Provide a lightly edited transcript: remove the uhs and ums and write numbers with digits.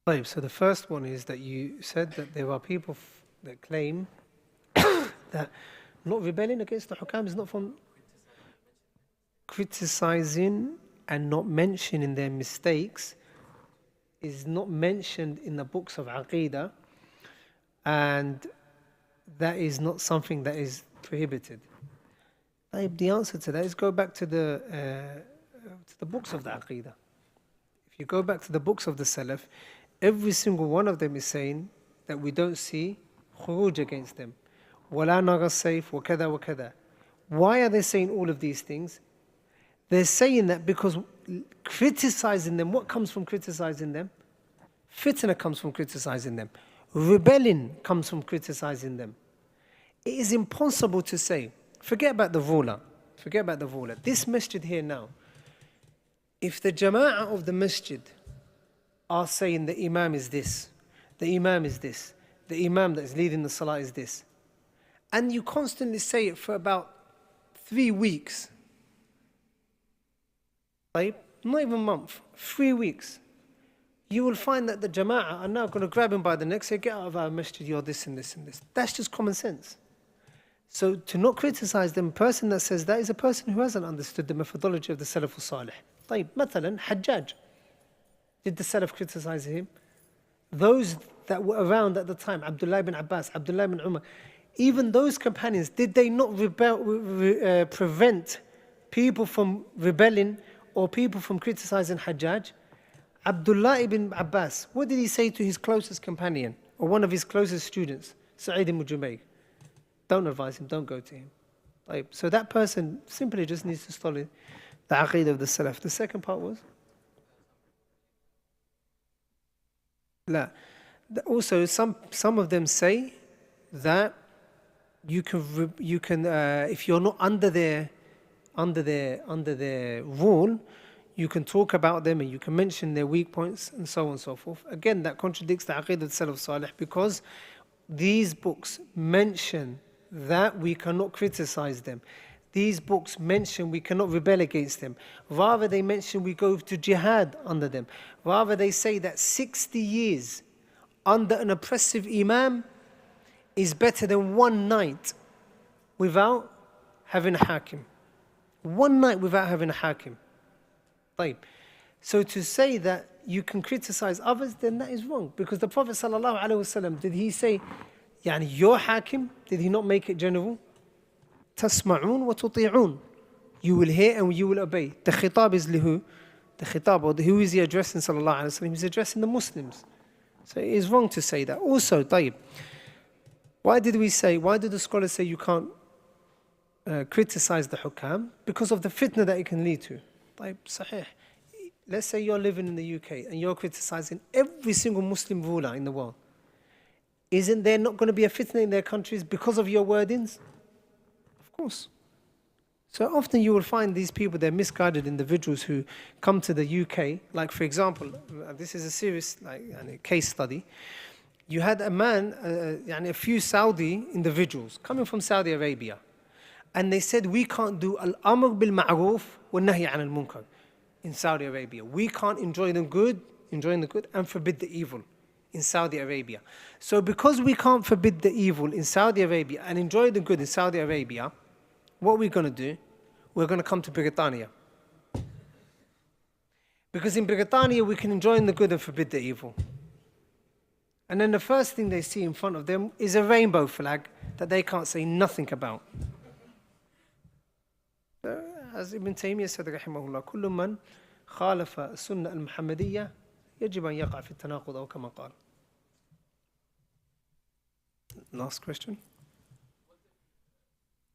طيب, so the first one is that you said that there are people that claim that not rebelling against the hukam is not from criticizing and not mentioning their mistakes is not mentioned in the books of Aqeedah, and that is not something that is prohibited. The answer to that is go back to the books of the Aqeedah. If you go back to the books of the Salaf, every single one of them is saying that we don't see khuruj against them. وَلَا نَرَى السَّيْفِ وَكَذَا وَكَذَا. Why are they saying all of these things? They're saying that because criticizing them, what comes from criticizing them? Fitna comes from criticizing them. Rebelling comes from criticizing them. It is impossible to say, forget about the ruler. This masjid here now, if the jama'ah of the masjid are saying the imam is this, the imam is this, the imam that is leading the salah is this, and you constantly say it for about 3 weeks, right? Not even a month, 3 weeks, you will find that the jama'ah are now going to grab him by the neck, say, get out of our masjid, you're this and this and this. That's just common sense. So to not criticize them, a person that says that is a person who hasn't understood the methodology of the Salaf al-Salih. طيب, مثلا, Hajjaj. Did the Salaf criticize him? Those that were around at the time, Abdullah ibn Abbas, Abdullah ibn Umar, even those companions, did they not prevent people from rebelling or people from criticizing Hajjaj? Abdullah ibn Abbas, what did he say to his closest companion or one of his closest students, Sa'id ibn Jubayr? Don't advise him, don't go to him. Right. So that person simply just needs to study the Aqeedah of the Salaf. The second part was? La. Also, some of them say that you can if you're not under their rule, you can talk about them and you can mention their weak points and so on and so forth. Again, that contradicts the Aqeedah of the Salaf Salih, because these books mention that we cannot criticize them. These books mention we cannot rebel against them. Rather, they mention we go to jihad under them. Rather, they say that 60 years under an oppressive imam is better than 1 night without having a hakim. 1 night without having a hakim. طيب. So to say that you can criticize others, then that is wrong. Because the Prophet ﷺ, did he say, يعني your hakim, did he not make it general? تسمعون وتطيعون. You will hear and you will obey. The khitab is lihu. The khitab, or who is he addressing sallallahu alayhi wa sallam? He's addressing the Muslims. So it is wrong to say that. Also, طيب, why did the scholars say you can't criticize the hukam? Because of the fitna that it can lead to. طيب, صحيح. Let's say you're living in the UK and you're criticizing every single Muslim ruler in the world. Isn't there not going to be a fitna in their countries because of your wordings? Of course. So often you will find these people, they're misguided individuals who come to the UK. Like, for example, this is a serious case study. You had a man, a few Saudi individuals coming from Saudi Arabia, and they said, we can't do al-amr bil-ma'roof wa-nahy an al-munkar in Saudi Arabia. We can't enjoying the good, and forbid the evil in Saudi Arabia. So because we can't forbid the evil in Saudi Arabia and enjoy the good in Saudi Arabia, what we're going to do, we're going to come to Britannia. Because in Britannia we can enjoy the good and forbid the evil. And then the first thing they see in front of them is a rainbow flag that they can't say nothing about. As Ibn Taymiyyah said, rahimahullah, كل من خالف السنة المحمدية يجب أن يقع في التناقض أو كما قال. Last question.